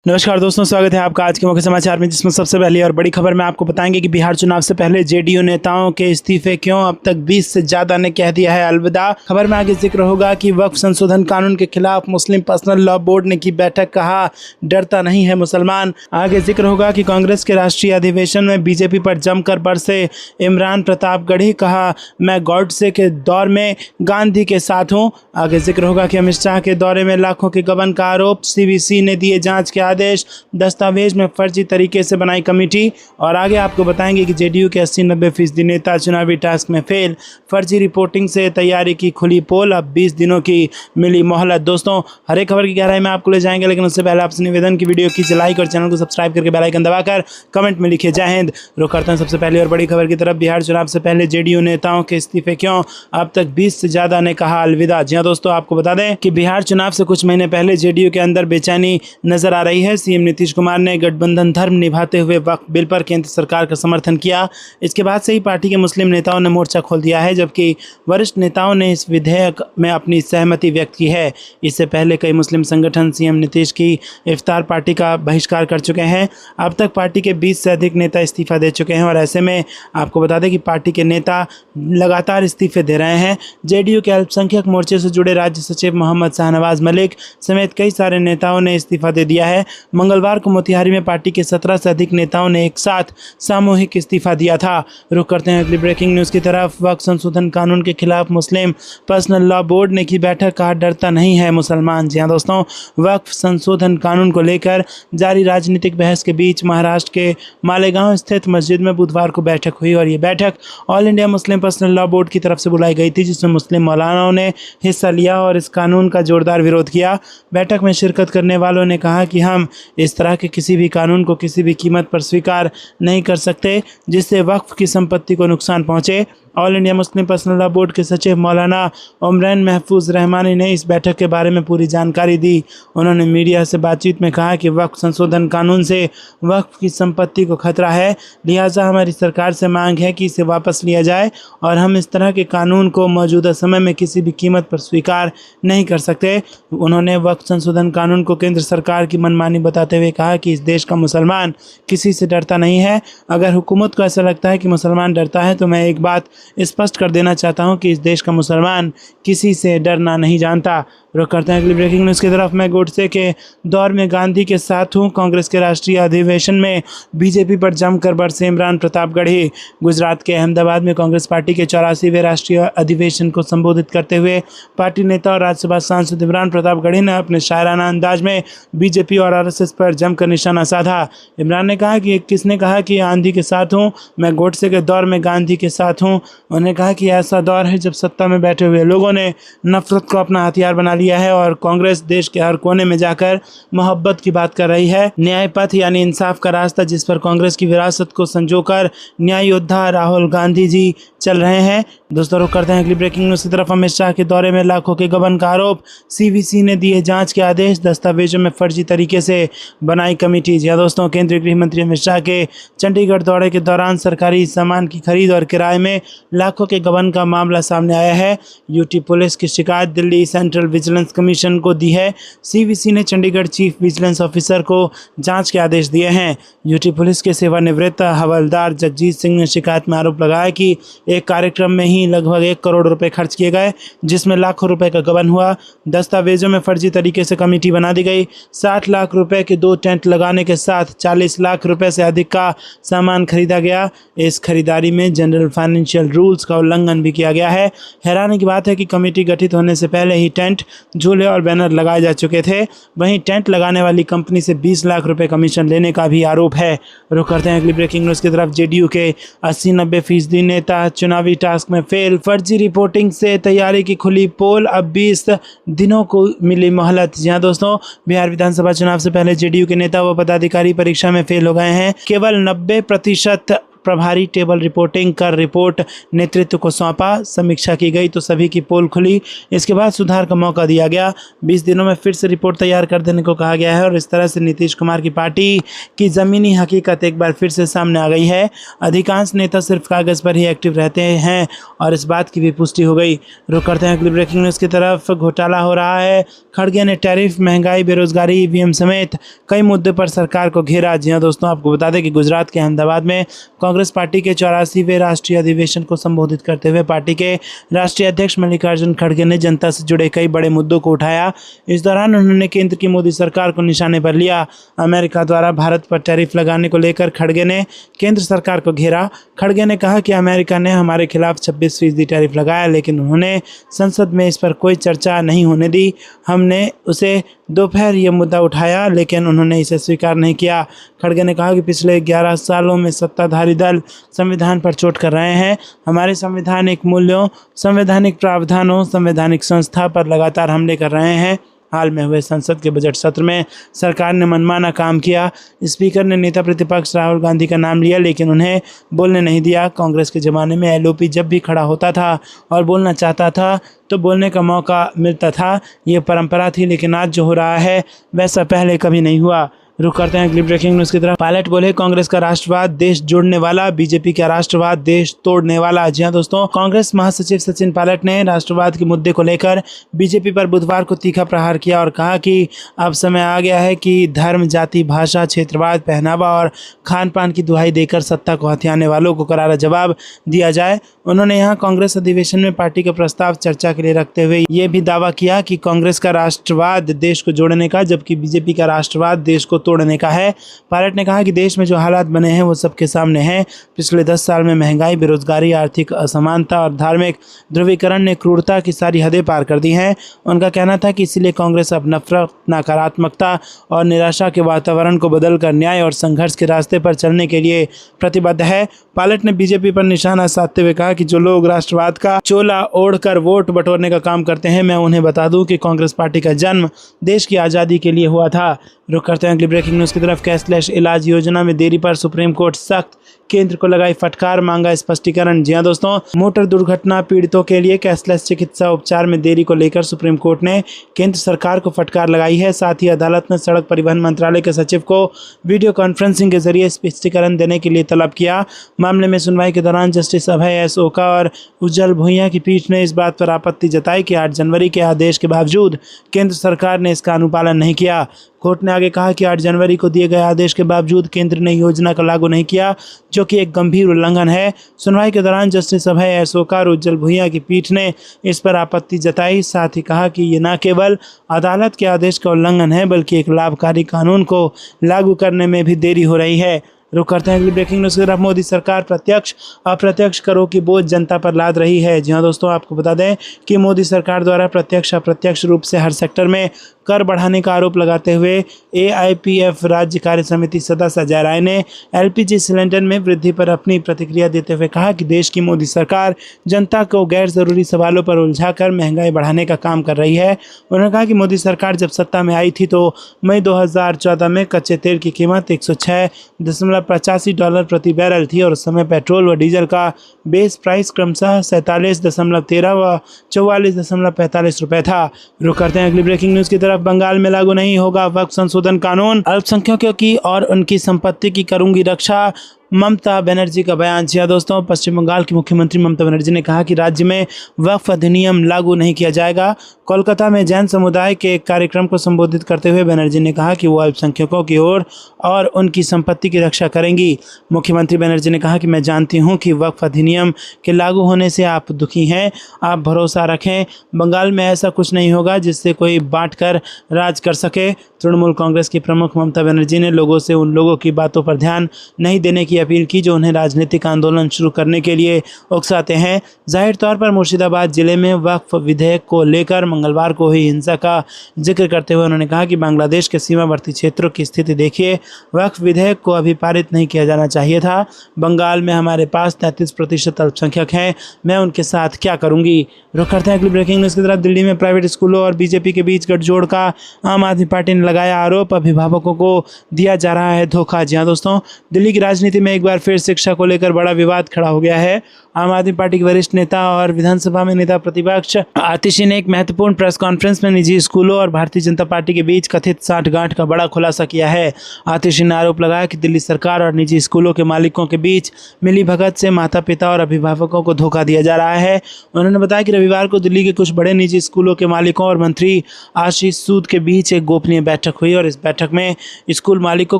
नमस्कार दोस्तों, स्वागत है आपका आज के मुख्य समाचार में, जिसमें सबसे पहली और बड़ी खबर में आपको बताएंगे कि बिहार चुनाव से पहले जेडीयू नेताओं के इस्तीफे क्यों, अब तक 20 से ज्यादा ने कह दिया है अलविदा। खबर में आगे जिक्र होगा कि वक्फ संशोधन कानून के खिलाफ मुस्लिम पर्सनल लॉ बोर्ड ने की बैठक, कहा डरता नहीं है मुसलमान। आगे जिक्र होगा कि कांग्रेस के राष्ट्रीय अधिवेशन में बीजेपी पर जमकर बरसे इमरान प्रतापगढ़ी, कहा मैं गॉडसे के दौर में गांधी के साथ हूँ। आगे जिक्र होगा कि अमित शाह के दौरे में लाखों के गबन का आरोप, सीवीसी ने दिए जांच के आदेश, दस्तावेज में फर्जी तरीके से बनाई कमेटी। और आगे आपको बताएंगे कि जेडीयू के 80-90% नेता चुनावी टास्क में फेल, फर्जी रिपोर्टिंग से तैयारी की खुली पोल, अब 20 दिनों की मिली मोहलत। दोस्तों, हर एक खबर की गहराई में आपको ले जाएंगे, लेकिन उससे पहले आपसे निवेदन की वीडियो कीजिए लाइक और चैनल को सब्सक्राइब करके बेल आइकन दबाकर कमेंट में लिखिए जय हिंद। रुक करते हैं सबसे पहले और बड़ी खबर की तरफ। बिहार चुनाव से पहले जेडीयू नेताओं के इस्तीफे क्यों, अब तक 20 से ज्यादा ने कहा अलविदा। जी हाँ दोस्तों, आपको बता दें कि बिहार चुनाव से कुछ महीने पहले जेडीयू के अंदर बेचैनी नजर आ रही है। सीएम नीतीश कुमार ने गठबंधन धर्म निभाते हुए वक्फ बिल पर केंद्र सरकार का समर्थन किया। इसके बाद से ही पार्टी के मुस्लिम नेताओं ने मोर्चा खोल दिया है, जबकि वरिष्ठ नेताओं ने इस विधेयक में अपनी सहमति व्यक्त की है। इससे पहले कई मुस्लिम संगठन सीएम नीतीश की इफ्तार पार्टी का बहिष्कार कर चुके हैं। अब तक पार्टी के 20 से अधिक नेता इस्तीफा दे चुके हैं और ऐसे में आपको बता दें कि पार्टी के नेता लगातार इस्तीफे दे रहे हैं। जेडीयू के अल्पसंख्यक मोर्चे से जुड़े राज्य सचिव मोहम्मद शाहनवाज मलिक समेत कई सारे नेताओं ने इस्तीफा दे दिया है। मंगलवार को मोतिहारी में पार्टी के 17 से अधिक नेताओं ने एक साथ सामूहिक इस्तीफा दिया था। रुक करते हैं अगली ब्रेकिंग न्यूज़ की तरफ। वक्फ संशोधन कानून के खिलाफ मुस्लिम पर्सनल लॉ बोर्ड ने की बैठक, कहा डरता नहीं है मुसलमान। जी हाँ दोस्तों, वक्फ संशोधन कानून को लेकर जारी राजनीतिक बहस के बीच महाराष्ट्र के मालेगांव स्थित मस्जिद में बुधवार को बैठक हुई और ये बैठक all India Muslim personal law board की तरफ से बुलाई गई थी, जिसमें मुस्लिम मौलानाओं ने हिस्सा लिया और इस कानून का जोरदार विरोध किया। बैठक में शिरकत करने वालों ने कहा कि हम इस तरह के किसी भी कानून को किसी भी कीमत पर स्वीकार नहीं कर सकते जिससे वक्फ की संपत्ति को नुकसान पहुंचे। All India Muslim personal law board के सचिव मौलाना उमरैन महफूज रहमानी ने इस बैठक के बारे में पूरी जानकारी दी। उन्होंने मीडिया से बातचीत में कहा कि वक्फ संशोधन कानून से वक्फ की संपत्ति को खतरा है, लिहाजा हमारी सरकार से मांग है कि इसे वापस लिया जाए और हम इस तरह के कानून को मौजूदा समय में किसी भी कीमत पर स्वीकार नहीं कर सकते। उन्होंने वक्फ संशोधन कानून को केंद्र सरकार की मनमानी बताते हुए कहा कि इस देश का मुसलमान किसी से डरता नहीं है। अगर हुकूमत को ऐसा लगता है कि मुसलमान डरता है तो मैं एक बात स्पष्ट कर देना चाहता हूं कि इस देश का मुसलमान किसी से डरना नहीं जानता। रुक करते हैं अगली ब्रेकिंग न्यूज़ की तरफ। मैं गोडसे के दौर में गांधी के साथ हूं। कांग्रेस के राष्ट्रीय अधिवेशन में बीजेपी पर जमकर बरसे इमरान प्रतापगढ़ी। गुजरात के अहमदाबाद में कांग्रेस पार्टी के 84वें राष्ट्रीय अधिवेशन को संबोधित करते हुए पार्टी नेता और राज्यसभा सांसद इमरान प्रतापगढ़ी ने अपने शायराना अंदाज में बीजेपी और आरएसएस पर जमकर निशाना साधा। इमरान ने कहा कि किसने कहा कि आंधी के साथ हूँ, मैं गोडसे के दौर में गांधी के साथ हूँ। उन्होंने कहा कि ऐसा दौर है जब सत्ता में बैठे हुए लोगों ने नफरत को अपना हथियार बना लिया है और कांग्रेस देश के हर कोने में जाकर मोहब्बत की बात कर रही है। न्याय पथ यानी इंसाफ का रास्ता जिस पर कांग्रेस की विरासत को संजोकर न्याय योद्धा राहुल गांधी जी चल रहे हैं। दोस्तों, रुक करते हैं अगली ब्रेकिंग न्यूज़ की तरफ। अमित शाह के दौरे में लाखों के गबन का आरोप, सीवीसी ने दिए जांच के आदेश, दस्तावेजों में फर्जी तरीके से बनाई कमेटी। जी दोस्तों, केंद्रीय गृह मंत्री अमित शाह के चंडीगढ़ दौरे के दौरान सरकारी सामान की खरीद और किराए में लाखों के गबन का मामला सामने आया है। यूटी पुलिस की शिकायत दिल्ली सेंट्रल विजिलेंस कमीशन को दी है। सीवीसी ने चंडीगढ़ चीफ विजिलेंस ऑफिसर को जांच के आदेश दिए हैं। यूटी पुलिस के सेवानिवृत्त हवलदार जगजीत सिंह ने शिकायत में आरोप लगाया कि एक कार्यक्रम में ही लगभग 1 करोड़ रुपए खर्च किए गए, जिसमें लाखों रुपए का गबन हुआ। दस्तावेजों में फर्जी तरीके से कमेटी बना दी गई। 60 लाख रुपए के 2 टेंट लगाने के साथ 40 लाख रुपए से अधिक का सामान खरीदा गया। इस खरीदारी में जनरल फाइनेंशियल रूल्स का उल्लंघन भी किया गया है। हैरानी की बात है कि कमेटी गठित होने से पहले ही टेंट, झूले और बैनर लगाए जा चुके थे। वहीं टेंट लगाने वाली कंपनी से 20 लाख रुपए कमीशन लेने का भी आरोप है। रुक करते हैं अगली ब्रेकिंग न्यूज़ की तरफ। जेडीयू के 80-90% नेता चुनावी टास्क में फेल, फर्जी रिपोर्टिंग से तैयारी की खुली पोल, अब 20 दिनों को मिली मोहलत। जी हाँ दोस्तों, बिहार विधानसभा चुनाव से पहले जेडीयू के नेता व पदाधिकारी परीक्षा में फेल हो गए हैं। केवल 90% प्रभारी टेबल रिपोर्टिंग कर रिपोर्ट नेतृत्व को सौंपा। समीक्षा की गई तो सभी की पोल खुली। इसके बाद सुधार का मौका दिया गया। 20 दिनों में फिर से रिपोर्ट तैयार कर देने को कहा गया है और इस तरह से नीतीश कुमार की पार्टी की ज़मीनी हकीकत एक बार फिर से सामने आ गई है। अधिकांश नेता सिर्फ कागज़ पर ही एक्टिव रहते हैं और इस बात की भी पुष्टि हो गई। रुक करते हैं अगली ब्रेकिंग न्यूज़ की तरफ। घोटाला हो रहा है। खड़गे ने टैरिफ, महंगाई, बेरोजगारी, ईवीएम समेत कई मुद्दे पर सरकार को घेरा। जी हाँ दोस्तों, आपको बता दें कि गुजरात के अहमदाबाद में कांग्रेस पार्टी के 84वें राष्ट्रीय अधिवेशन को संबोधित करते हुए पार्टी के राष्ट्रीय अध्यक्ष मल्लिकार्जुन खड़गे ने जनता से जुड़े कई बड़े मुद्दों को उठाया। इस दौरान उन्होंने केंद्र की मोदी सरकार को निशाने पर लिया। अमेरिका द्वारा भारत पर टैरिफ लगाने को लेकर खड़गे ने केंद्र सरकार को घेरा। खड़गे ने कहा कि अमेरिका ने हमारे खिलाफ 26% टैरिफ लगाया, लेकिन उन्होंने संसद में इस पर कोई चर्चा नहीं होने दी। हमने उसे दोपहर ये मुद्दा उठाया, लेकिन उन्होंने इसे स्वीकार नहीं किया। खड़गे ने कहा कि पिछले 11 सालों में सत्ताधारी दल संविधान पर चोट कर रहे हैं। हमारे संवैधानिक मूल्यों, संवैधानिक प्रावधानों, संवैधानिक संस्था पर लगातार हमले कर रहे हैं। हाल में हुए संसद के बजट सत्र में सरकार ने मनमाना काम किया। स्पीकर ने नेता प्रतिपक्ष राहुल गांधी का नाम लिया, लेकिन उन्हें बोलने नहीं दिया। कांग्रेस के ज़माने में एलओपी जब भी खड़ा होता था और बोलना चाहता था तो बोलने का मौका मिलता था। ये परंपरा थी, लेकिन आज जो हो रहा है वैसा पहले कभी नहीं हुआ। रुक करते हैं अगली ब्रेकिंग न्यूज़ की तरफ। पायलट बोले, कांग्रेस का राष्ट्रवाद देश जोड़ने वाला, बीजेपी का राष्ट्रवाद देश तोड़ने वाला। जी हाँ दोस्तों, कांग्रेस महासचिव सचिन पायलट ने राष्ट्रवाद के मुद्दे को लेकर बीजेपी पर बुधवार को तीखा प्रहार किया और कहा कि अब समय आ गया है कि धर्म, जाति, भाषा, क्षेत्रवाद, पहनावा और खान पान की दुहाई देकर सत्ता को हथियाने वालों को करारा जवाब दिया जाए। उन्होंने यहाँ कांग्रेस अधिवेशन में पार्टी का प्रस्ताव चर्चा के लिए रखते हुए ये भी दावा किया कि कांग्रेस का राष्ट्रवाद देश को जोड़ने का, जबकि बीजेपी का राष्ट्रवाद देश को तोड़ने का है। पायलट ने कहा कि देश में जो हालात बने हैं वो सबके सामने हैं। पिछले 10 साल में महंगाई, बेरोजगारी, आर्थिक असमानता और धार्मिक ध्रुवीकरण ने क्रूरता की सारी हदें पार कर दी हैं। उनका कहना था कि इसीलिए कांग्रेस अब नफरत, नकारात्मकता और निराशा के वातावरण को बदलकर न्याय और संघर्ष के रास्ते पर चलने के लिए प्रतिबद्ध है। पायलट ने बीजेपी पर निशाना साधते हुए कहा कि जो लोग राष्ट्रवाद का चोला ओढ़कर वोट बटोरने का काम करते हैं, मैं उन्हें बता दूं कि कांग्रेस पार्टी का जन्म देश की आज़ादी के लिए हुआ था। रुक करते हैं अगली ब्रेकिंग न्यूज़ की तरफ। कैशलेस इलाज योजना में देरी पर सुप्रीम कोर्ट सख्त, केंद्र को लगाई फटकार, मांगा स्पष्टीकरण। जी हां दोस्तों, मोटर दुर्घटना पीड़ितों के लिए कैशलेस चिकित्सा उपचार में देरी को लेकर सुप्रीम कोर्ट ने केंद्र सरकार को फटकार लगाई है। साथ ही अदालत ने सड़क परिवहन मंत्रालय के सचिव को वीडियो कॉन्फ्रेंसिंग के जरिए स्पष्टीकरण देने के लिए तलब किया। मामले में सुनवाई के दौरान जस्टिस अभय एस ओका और उज्जवल भुइयां की पीठ ने इस बात पर आपत्ति जताई कि 8 जनवरी के आदेश के बावजूद केंद्र सरकार ने इसका अनुपालन नहीं किया। कोर्ट ने आगे कहा कि 8 जनवरी को दिए गए आदेश के बावजूद केंद्र ने योजना को लागू नहीं किया, जो कि एक गंभीर उल्लंघन है। सुनवाई के दौरान जस्टिस अभय एस ओका और उज्जवल भुइयां की पीठ ने इस पर आपत्ति जताई। साथ ही कहा कि ये न केवल अदालत के आदेश का उल्लंघन है, बल्कि एक लाभकारी कानून को लागू करने में भी देरी हो रही है। रुक करते हैं अगली ब्रेकिंग न्यूज़ की तरफ। मोदी सरकार प्रत्यक्ष अप्रत्यक्ष करों की बोझ जनता पर लाद रही है। जी हाँ दोस्तों, आपको बता दें कि मोदी सरकार द्वारा प्रत्यक्ष अप्रत्यक्ष रूप से हर सेक्टर में कर बढ़ाने का आरोप लगाते हुए एआईपीएफ राज्य कार्य समिति सदस्य अजय राय ने एलपीजी सिलेंडर में वृद्धि पर अपनी प्रतिक्रिया देते हुए कहा कि देश की मोदी सरकार जनता को गैर जरूरी सवालों पर उलझाकर महंगाई बढ़ाने का काम कर रही है। उन्होंने कहा कि मोदी सरकार जब सत्ता में आई थी तो मई 2014 में कच्चे तेल की कीमत $106.85 प्रति बैरल थी और उस समय पेट्रोल व डीजल का बेस प्राइस क्रमशः 47.13 व 44.45 रुपये था। रुक करते हैं अगली ब्रेकिंग न्यूज़ की तरफ। बंगाल में लागू नहीं होगा वक्फ संशोधन कानून, अल्पसंख्यकों की और उनकी संपत्ति की करूंगी रक्षा, ममता बनर्जी का बयान। जी दोस्तों, पश्चिम बंगाल की मुख्यमंत्री ममता बनर्जी ने कहा कि राज्य में वक्फ अधिनियम लागू नहीं किया जाएगा। कोलकाता में जैन समुदाय के एक कार्यक्रम को संबोधित करते हुए बनर्जी ने कहा कि वो अल्पसंख्यकों की ओर और उनकी संपत्ति की रक्षा करेंगी। मुख्यमंत्री बनर्जी ने कहा कि मैं जानती हूं कि वक्फ अधिनियम के लागू होने से आप दुखी हैं, आप भरोसा रखें, बंगाल में ऐसा कुछ नहीं होगा जिससे कोई बांट कर राज कर सके। तृणमूल कांग्रेस की प्रमुख ममता बनर्जी ने लोगों से उन लोगों की बातों पर ध्यान नहीं देने की अपील की जो उन्हें राजनीतिक आंदोलन शुरू करने के लिए उकसाते हैं। जाहिर तौर पर मुर्शिदाबाद जिले में वक्फ विधेयक को लेकर मंगलवार को हुई हिंसा का जिक्र करते हुए उन्होंने कहा कि बांग्लादेश के सीमावर्ती क्षेत्रों की स्थिति देखिए, वक्फ विधेयक को अभी पारित नहीं किया जाना चाहिए था। बंगाल में हमारे पास 33% अल्पसंख्यक हैं, मैं उनके साथ क्या करूंगी। रुक करते हैं अगली ब्रेकिंग न्यूज़ की तरफ। दिल्ली में प्राइवेट स्कूलों और बीजेपी के बीच गठजोड़ का आम आदमी पार्टी ने लगाया आरोप, अभिभावकों को दिया जा रहा है धोखा। जी हाँ दोस्तों, दिल्ली की राजनीति में में एक बार फिर शिक्षा को लेकर बड़ा विवाद खड़ा हो गया है। आम आदमी पार्टी के वरिष्ठ नेता और विधानसभा में नेता प्रतिपक्ष आतिशी ने एक महत्वपूर्ण प्रेस कॉन्फ्रेंस में निजी स्कूलों और भारतीय जनता पार्टी के बीच कथित साठगांठ का बड़ा खुलासा किया है। आतिशी ने आरोप लगाया कि दिल्ली सरकार और निजी स्कूलों के मालिकों के बीच मिलीभगत से माता पिता और अभिभावकों को धोखा दिया जा रहा है। उन्होंने बताया कि रविवार को दिल्ली के कुछ बड़े निजी स्कूलों के मालिकों और मंत्री आशीष सूद के बीच एक गोपनीय बैठक हुई और इस बैठक में स्कूल मालिकों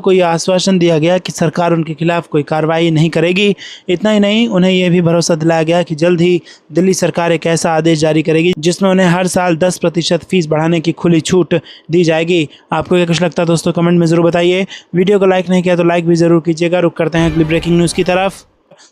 को यह आश्वासन दिया गया कि सरकार उनके खिलाफ कोई कार्रवाई नहीं करेगी। इतना ही नहीं, उन्हें यह भी भरोसा दिलाया गया कि जल्द ही दिल्ली सरकार एक ऐसा आदेश जारी करेगी जिसमें उन्हें हर साल 10% फीस बढ़ाने की खुली छूट दी जाएगी। आपको क्या कुछ लगता है दोस्तों, कमेंट में जरूर बताइए। वीडियो को लाइक नहीं किया तो लाइक भी जरूर कीजिएगा। रुक करते हैं अगली ब्रेकिंग न्यूज़ की तरफ।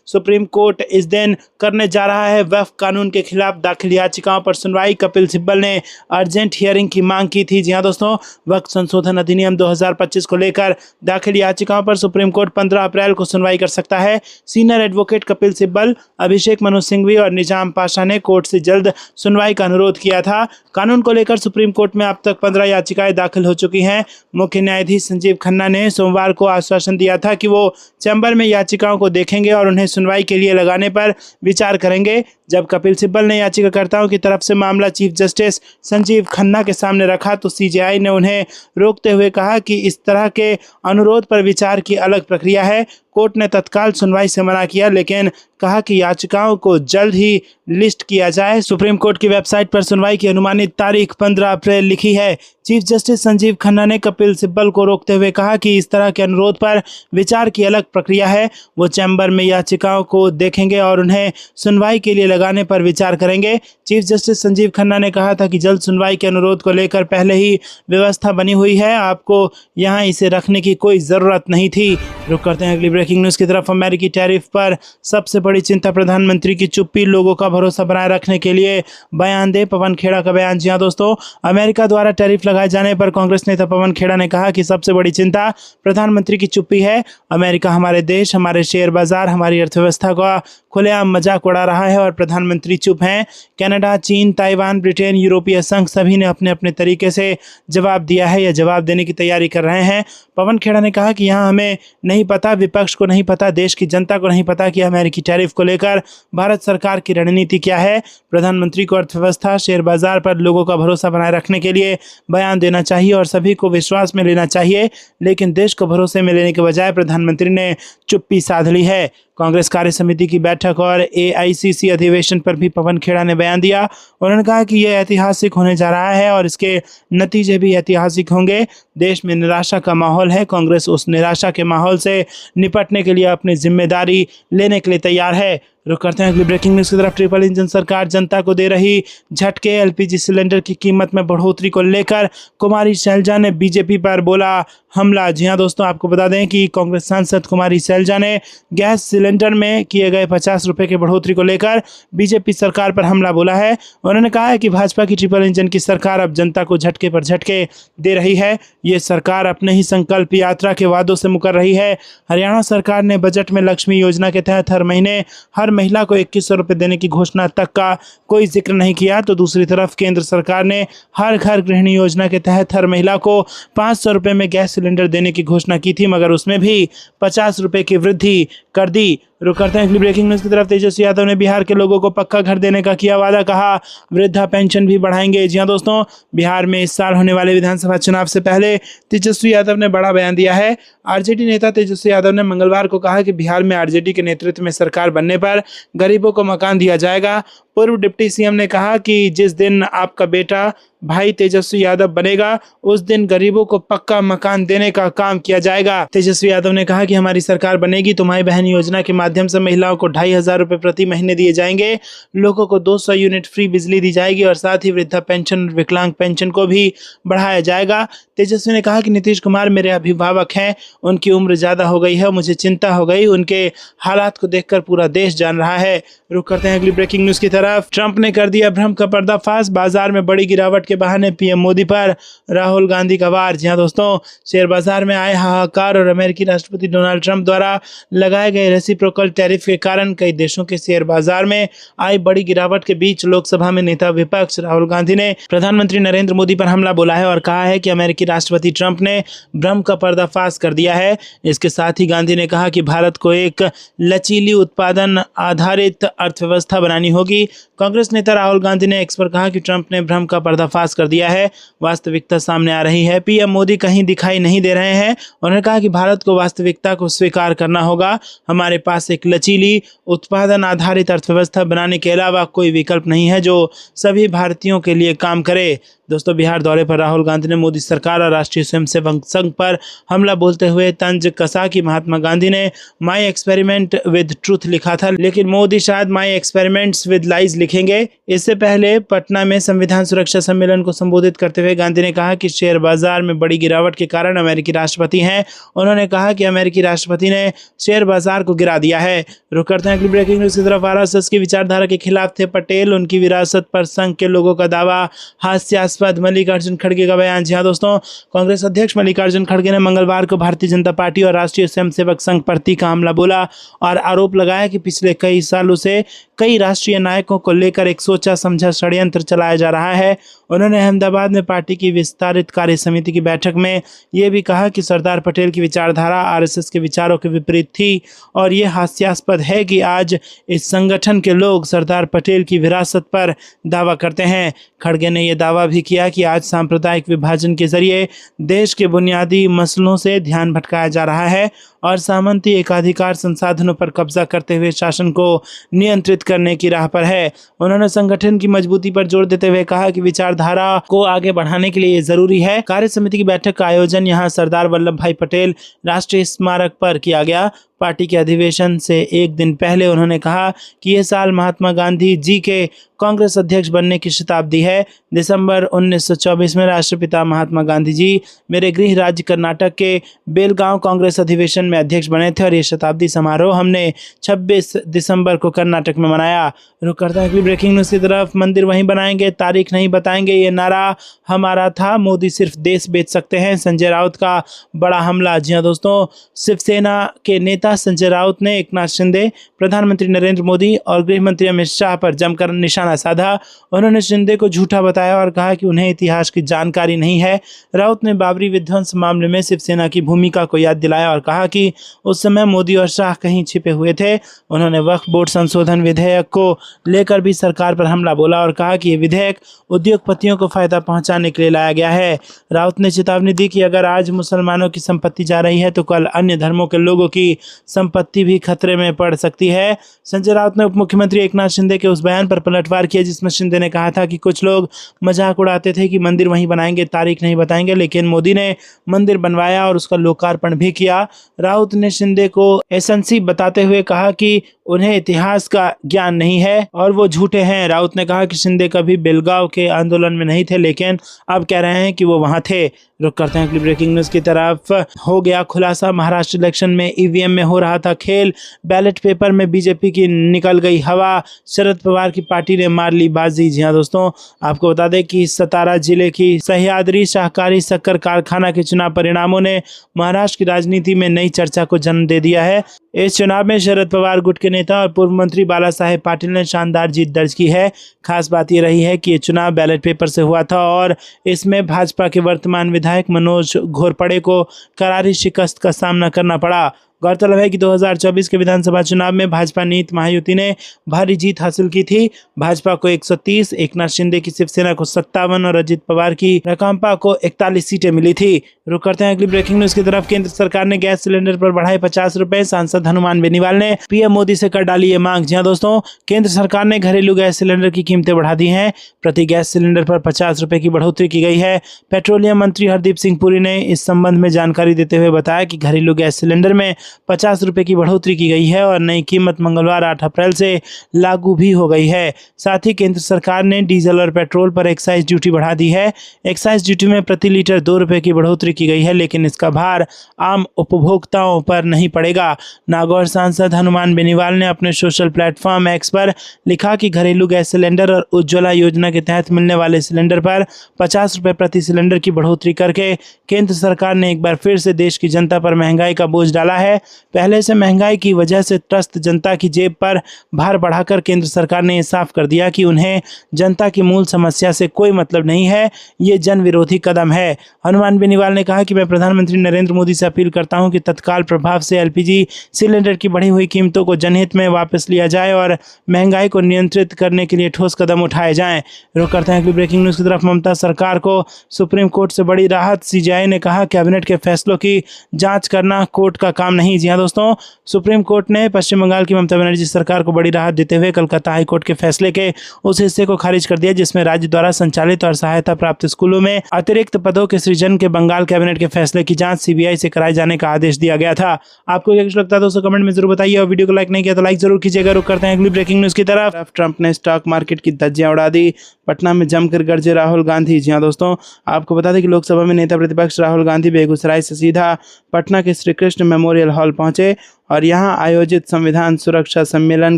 सुप्रीम कोर्ट इस दिन करने जा रहा है वक्फ कानून के खिलाफ दाखिल याचिकाओं पर सुनवाई। कपिल सिब्बल ने अर्जेंट हियरिंग की मांग की थी। जी हां दोस्तों, वक्फ संशोधन अधिनियम 2025 को लेकर दाखिल याचिकाओं पर सुप्रीम कोर्ट 15 अप्रैल को सुनवाई कर सकता है। सीनियर एडवोकेट कपिल सिब्बल, अभिषेक मनु सिंघवी और निजाम पाशा ने कोर्ट से जल्द सुनवाई का अनुरोध किया था। कानून को लेकर सुप्रीम कोर्ट में अब तक 15 याचिकाएं दाखिल हो चुकी हैं। मुख्य न्यायाधीश संजीव खन्ना ने सोमवार को आश्वासन दिया था कि वो चैम्बर में याचिकाओं को देखेंगे और उन्हें सुनवाई के लिए लगाने पर विचार करेंगे। जब कपिल सिब्बल ने याचिकाकर्ताओं की तरफ से मामला चीफ जस्टिस संजीव खन्ना के सामने रखा तो सीजेआई ने उन्हें रोकते हुए कहा कि इस तरह के अनुरोध पर विचार की अलग प्रक्रिया है। कोर्ट ने तत्काल सुनवाई से मना किया लेकिन कहा कि याचिकाओं को जल्द ही लिस्ट किया जाए। सुप्रीम कोर्ट की वेबसाइट पर सुनवाई की अनुमानित तारीख 15 अप्रैल लिखी है। चीफ जस्टिस संजीव खन्ना ने कपिल सिब्बल को रोकते हुए कहा कि इस तरह के अनुरोध पर विचार की अलग प्रक्रिया है। वो चैम्बर में याचिकाओं को देखेंगे और उन्हें सुनवाई के लिए लगाने पर विचार करेंगे। चीफ जस्टिस संजीव खन्ना ने कहा था कि जल्द सुनवाई के अनुरोध को लेकर पहले ही व्यवस्था बनी हुई है, आपको यहाँ इसे रखने की कोई ज़रूरत नहीं थी। रुक करते हैं अगली ब्रेकिंग न्यूज़ की तरफ। अमेरिकी टैरिफ पर सबसे बड़ी चिंता, प्रधानमंत्री की चुप्पी, लोगों का भरोसा बनाए रखने के लिए बयान दे पवन खेड़ा का बयान। जी हां दोस्तों, अमेरिका द्वारा टैरिफ लगाए जाने पर कांग्रेस नेता पवन खेड़ा ने कहा कि सबसे बड़ी चिंता प्रधानमंत्री की चुप्पी है। अमेरिका हमारे देश, हमारे शेयर बाजार, हमारी अर्थव्यवस्था का खुलेआम मजाक उड़ा रहा है और प्रधानमंत्री चुप हैं। कनाडा, चीन, ताइवान, ब्रिटेन, यूरोपीय संघ सभी ने अपने अपने तरीके से जवाब दिया है या जवाब देने की तैयारी कर रहे हैं। पवन खेड़ा ने कहा कि यहाँ हमें नहीं पता, विपक्ष को नहीं पता, देश की जनता को नहीं पता कि अमेरिकी टैरिफ को लेकर भारत सरकार की रणनीति क्या है। प्रधानमंत्री को अर्थव्यवस्था, शेयर बाजार पर लोगों का भरोसा बनाए रखने के लिए बयान देना चाहिए और सभी को विश्वास में लेना चाहिए, लेकिन देश को भरोसे में लेने के बजाय प्रधानमंत्री ने चुप्पी साध ली है। कांग्रेस कार्य समिति की बैठक और एआईसीसी अधिवेशन पर भी पवन खेड़ा ने बयान दिया। उन्होंने कहा कि यह ऐतिहासिक होने जा रहा है और इसके नतीजे भी ऐतिहासिक होंगे। देश में निराशा का माहौल है, कांग्रेस उस निराशा के माहौल से निपटने के लिए अपनी जिम्मेदारी लेने के लिए तैयार है। रुक करते हैं अगली ब्रेकिंग न्यूज़ की तरफ। ट्रिपल इंजन सरकार जनता को दे रही झटके, एलपीजी सिलेंडर की कीमत में बढ़ोतरी को लेकर कुमारी शैलजा ने बीजेपी पर बोला हमला। जी हां दोस्तों, आपको बता दें कि कांग्रेस सांसद कुमारी शैलजा ने गैस सिलेंडर में किए गए 50 रुपये की बढ़ोतरी को लेकर बीजेपी सरकार पर हमला बोला है। उन्होंने कहा है कि भाजपा की ट्रिपल इंजन की सरकार अब जनता को झटके पर झटके दे रही है। ये सरकार अपने ही संकल्प यात्रा के वादों से मुकर रही है। हरियाणा सरकार ने बजट में लक्ष्मी योजना के तहत हर महीने हर महिला को 2100 रुपये देने की घोषणा तक का कोई जिक्र नहीं किया, तो दूसरी तरफ केंद्र सरकार ने हर घर गृहिणी योजना के तहत हर महिला को 500 रुपये में गैस सिलेंडर देने की घोषणा की थी, मगर उसमें भी 50 रुपये की वृद्धि कर दी। रुक करते हैं अगली ब्रेकिंग न्यूज़ की तरफ। तेजस्वी यादव ने बिहार के लोगों को पक्का घर देने का किया वादा, कहा वृद्धा पेंशन भी बढ़ाएंगे। जी हां दोस्तों, बिहार में इस साल होने वाले विधानसभा चुनाव से पहले तेजस्वी यादव ने बड़ा बयान दिया है। आरजेडी नेता तेजस्वी यादव ने मंगलवार को कहा कि बिहार में आरजेडी के नेतृत्व में सरकार बनने पर गरीबों को मकान दिया जाएगा। पूर्व डिप्टी सीएम ने कहा कि जिस दिन आपका बेटा भाई तेजस्वी यादव बनेगा उस दिन गरीबों को पक्का मकान देने का काम किया जाएगा। तेजस्वी यादव ने कहा कि हमारी सरकार बनेगी तो माई बहन योजना के माध्यम से महिलाओं को 2500 रुपये प्रति महीने दिए जाएंगे, लोगों को 200 यूनिट फ्री बिजली दी जाएगी और साथ ही वृद्धा पेंशन और विकलांग पेंशन को भी बढ़ाया जाएगा। तेजस्वी ने कहा कि नीतीश कुमार मेरे अभिभावक हैं, उनकी उम्र ज़्यादा हो गई है, मुझे चिंता हो गई, उनके हालात को देखकर पूरा देश जान रहा है। रुक करते हैं अगली ब्रेकिंग न्यूज़ की तरफ। ट्रंप ने कर दिया भ्रम का पर्दाफाश, बाजार में बड़ी गिरावट के बहाने पीएम मोदी पर राहुल गांधी का वार। जी हां दोस्तों, शेयर बाजार में आए हाहाकार और अमेरिकी राष्ट्रपति डोनाल्ड ट्रंप द्वारा लगाए गए रेसिप्रोकल रेसिप्रोकल टैरिफ के कारण कई देशों के शेयर बाजार में आई बड़ी गिरावट के बीच लोकसभा में नेता विपक्ष राहुल गांधी ने प्रधानमंत्री नरेंद्र मोदी पर हमला बोला है और कहा है कि अमेरिकी राष्ट्रपति ट्रंप ने भ्रम का पर्दाफाश कर दिया है। इसके साथ ही गांधी ने कहा कि भारत को एक लचीली उत्पादन आधारित अर्थव्यवस्था बनानी होगी। कांग्रेस नेता राहुल गांधी ने एक्स पर कहा कि ट्रंप ने भ्रम का पर्दाफाश कर दिया है, वास्तविकता सामने आ रही है। पीएम मोदी कहीं दिखाई नहीं दे रहे हैं। उन्होंने कहा कि भारत को वास्तविकता को स्वीकार करना होगा। हमारे पास एक लचीली उत्पादन आधारित अर्थव्यवस्था बनाने के अलावा कोई विकल्प नहीं है जो सभी भारतीयों के लिए काम करे। दोस्तों, बिहार दौरे पर राहुल गांधी ने मोदी सरकार और राष्ट्रीय स्वयंसेवक संघ पर हमला बोलते हुए तंज कसा कि महात्मा गांधी ने माई एक्सपेरिमेंट विद ट्रूथ लिखा था, लेकिन मोदी शायद माई एक्सपेरिमेंट्स विद लाइज लिखेंगे। इससे पहले पटना में संविधान सुरक्षा सम्मेलन को संबोधित करते हुए गांधी ने कहा कि शेयर बाजार में बड़ी गिरावट के कारण अमेरिकी राष्ट्रपति हैं। उन्होंने कहा कि अमेरिकी राष्ट्रपति ने शेयर बाजार को गिरा दिया है। रुक करते हैं अगली ब्रेकिंग न्यूज की तरफ। आरएसएस की विचारधारा के खिलाफ थे पटेल, उनकी विरासत पर संघ के लोगों का दावा हास्यास्पद। मल्लिकार्जुन खड़गे का बयान। जी हां दोस्तों, कांग्रेस अध्यक्ष मल्लिकार्जुन खड़गे ने मंगलवार को भारतीय जनता पार्टी और राष्ट्रीय स्वयंसेवक संघ पर तीखा हमला बोला और आरोप लगाया कि पिछले कई सालों से कई राष्ट्रीय नायकों को लेकर एक सोचा समझा षड्यंत्र चलाया जा रहा है। उन्होंने अहमदाबाद में पार्टी की विस्तारित कार्य समिति की बैठक में यह भी कहा कि सरदार पटेल की विचारधारा आरएसएस के विचारों के विपरीत थी और ये हास्यास्पद है कि आज इस संगठन के लोग सरदार पटेल की विरासत पर दावा करते हैं। खड़गे ने यह दावा भी किया कि आज सांप्रदायिक विभाजन के जरिए देश के बुनियादी मसलों से ध्यान भटकाया जा रहा है और सामंती एकाधिकार संसाधनों पर कब्जा करते हुए शासन को नियंत्रित करने की राह पर है। उन्होंने संगठन की मजबूती पर जोर देते हुए कहा कि विचारधारा को आगे बढ़ाने के लिए ये जरूरी है। कार्य समिति की बैठक का आयोजन यहां सरदार वल्लभ भाई पटेल राष्ट्रीय स्मारक पर किया गया। पार्टी के अधिवेशन से एक दिन पहले उन्होंने कहा कि यह साल महात्मा गांधी जी के कांग्रेस अध्यक्ष बनने की शताब्दी है। दिसंबर 1924 में राष्ट्रपिता महात्मा गांधी जी मेरे गृह राज्य कर्नाटक के बेलगांव कांग्रेस अधिवेशन में अध्यक्ष बने थे और ये शताब्दी समारोह हमने 26 दिसंबर को कर्नाटक में मनाया। रुक करते हैं अगली ब्रेकिंग न्यूज की तरफ। मंदिर वहीं बनाएंगे, तारीख नहीं बताएंगे, ये नारा हमारा था। मोदी सिर्फ देश बेच सकते हैं, संजय राउत का बड़ा हमला। जी हाँ दोस्तों, शिवसेना के नेता संजय राउत ने एकनाथ शिंदे, प्रधानमंत्री नरेंद्र मोदी और गृह मंत्री अमित शाह पर जमकर निशाना साधा। उन्होंने शिंदे को झूठा बताया और कहा कि उन्हें इतिहास की जानकारी नहीं है। राउत ने बाबरी विध्वंस मामले में शिवसेना की भूमिका को याद दिलाया और कहा कि उस समय मोदी और शाह कहीं छिपे हुए थे। उन्होंने वक्फ बोर्ड संशोधन विधेयक को लेकर भी सरकार पर हमला बोला और कहा कि ये विधेयक उद्योगपतियों को फायदा पहुंचाने के लिए लाया गया है। राउत ने चेतावनी दी कि अगर आज मुसलमानों की संपत्ति जा रही है तो कल अन्य धर्मों के लोगों की संपत्ति भी खतरे में पड़ सकती है। संजय राउत ने उप मुख्यमंत्री एकनाथ शिंदे के उस बयान पर पलटवार किया जिसमें शिंदे ने कहा था कि कुछ लोग मजाक उड़ाते थे कि मंदिर वहीं बनाएंगे, तारीख नहीं बताएंगे, लेकिन मोदी ने मंदिर बनवाया और उसका लोकार्पण भी किया। राउत ने शिंदे को एसेंसी बताते हुए कहा कि उन्हें इतिहास का ज्ञान नहीं है और वो झूठे हैं। राउत ने कहा कि शिंदे कभी बेलगांव के आंदोलन में नहीं थे, लेकिन अब कह रहे हैं कि वो वहां थे। रुक करते हैं अगली ब्रेकिंग न्यूज की तरफ। हो गया खुलासा, महाराष्ट्र इलेक्शन में ईवीएम में हो रहा था खेल, बैलेट पेपर में बीजेपी की निकल गई हवा, शरद पवार की पार्टी ने मार ली बाजी। जी हाँ दोस्तों, आपको बता दें कि सतारा जिले की सह्याद्री सहकारी शक्कर कारखाना के चुनाव परिणामों ने महाराष्ट्र की राजनीति में नई चर्चा को जन्म दे दिया है। इस चुनाव में शरद पवार गुट के नेता और पूर्व मंत्री बाला साहेब पाटिल ने शानदार जीत दर्ज की है। खास बात यह रही है कि ये चुनाव बैलेट पेपर से हुआ था और इसमें भाजपा के वर्तमान विधायक मनोज घोरपड़े को करारी शिकस्त का सामना करना पड़ा। गौरतलब है कि 2024 के विधानसभा चुनाव में भाजपा नीत महायुति ने भारी जीत हासिल की थी। भाजपा को 130, एकनाथ शिंदे की शिवसेना को 57 और अजित पवार की राकांपा को 41 सीटें मिली थी। रुक करते हैं अगली ब्रेकिंग न्यूज की तरफ। केंद्र सरकार ने गैस सिलेंडर पर बढ़ाए 50 रुपए। सांसद हनुमान बेनीवाल ने पीएम मोदी से कर डाली ये मांग। जी हाँ दोस्तों, केंद्र सरकार ने घरेलू गैस सिलेंडर की कीमतें बढ़ा दी हैं। प्रति गैस सिलेंडर पर 50 रुपए की बढ़ोतरी की गई है। पेट्रोलियम मंत्री हरदीप सिंह पुरी ने इस संबंध में जानकारी देते हुए बताया कि घरेलू गैस सिलेंडर में 50 रुपए की बढ़ोतरी की गई है और नई कीमत मंगलवार 8 अप्रैल से लागू भी हो गई है। साथ ही केंद्र सरकार ने डीजल और पेट्रोल पर एक्साइज ड्यूटी बढ़ा दी है। एक्साइज ड्यूटी में प्रति लीटर 2 रुपए की बढ़ोतरी की गई है, लेकिन इसका भार आम उपभोक्ताओं पर नहीं पड़ेगा। नागौर सांसद हनुमान बेनीवाल ने अपने सोशल प्लेटफॉर्म एक्स पर लिखा कि घरेलू गैस सिलेंडर और उज्ज्वला योजना के तहत मिलने वाले सिलेंडर पर 50 रुपए प्रति सिलेंडर की बढ़ोतरी करके केंद्र सरकार ने एक बार फिर से देश की जनता पर महंगाई का बोझ डाला है। पहले से महंगाई की वजह से त्रस्त जनता की जेब पर भार बढ़ाकर केंद्र सरकार ने साफ कर दिया कि उन्हें जनता की मूल समस्या से कोई मतलब नहीं है। ये जन विरोधी कदम है। हनुमान बेनीवाल ने कहा कि मैं प्रधानमंत्री नरेंद्र मोदी से अपील करता हूं कि तत्काल प्रभाव से एलपीजी सिलेंडर की बढ़ी हुई कीमतों को जनहित में वापस लिया जाए और महंगाई को नियंत्रित करने के लिए ठोस कदम उठाए जाएं। रुक करते हैं अगली ब्रेकिंग न्यूज की तरफ। ममता सरकार को सुप्रीम कोर्ट से बड़ी राहत। सीजेआई ने कहा कैबिनेट के फैसलों की जांच करना कोर्ट का काम नहीं। जी हां दोस्तों, सुप्रीम कोर्ट ने पश्चिम बंगाल की ममता बनर्जी सरकार को बड़ी राहत देते हुए कलकत्ता हाई कोर्ट के फैसले के उस हिस्से को खारिज कर दिया जिसमें राज्य द्वारा संचालित और सहायता प्राप्त स्कूलों में अतिरिक्त पदों के सृजन के बंगाल कैबिनेट के फैसले की जांच सीबीआई से कराए जाने का आदेश दिया गया था। आपको क्या कुछ लगता है दोस्तों, कमेंट में जरूर बताइए और वीडियो को लाइक नहीं किया तो लाइक जरूर कीजिएगा। रुक करते हैं अगली ब्रेकिंग न्यूज की तरफ। ट्रंप ने स्टॉक मार्केट की धज्जियां उड़ा दी। पटना में जमकर गरजे राहुल गांधी। जी हां दोस्तों, आपको बता दें कि लोकसभा में नेता प्रतिपक्ष राहुल गांधी बेगूसराय से सीधा पटना के श्री कृष्ण मेमोरियल हॉल पहुंचे और यहां आयोजित संविधान सुरक्षा सम्मेलन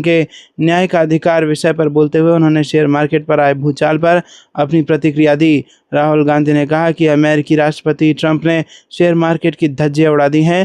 के न्याय का अधिकार विषय पर बोलते हुए उन्होंने शेयर मार्केट पर आए भूचाल पर अपनी प्रतिक्रिया दी। राहुल गांधी ने कहा कि अमेरिकी राष्ट्रपति ट्रंप ने शेयर मार्केट की धज्जियां उड़ा दी हैं।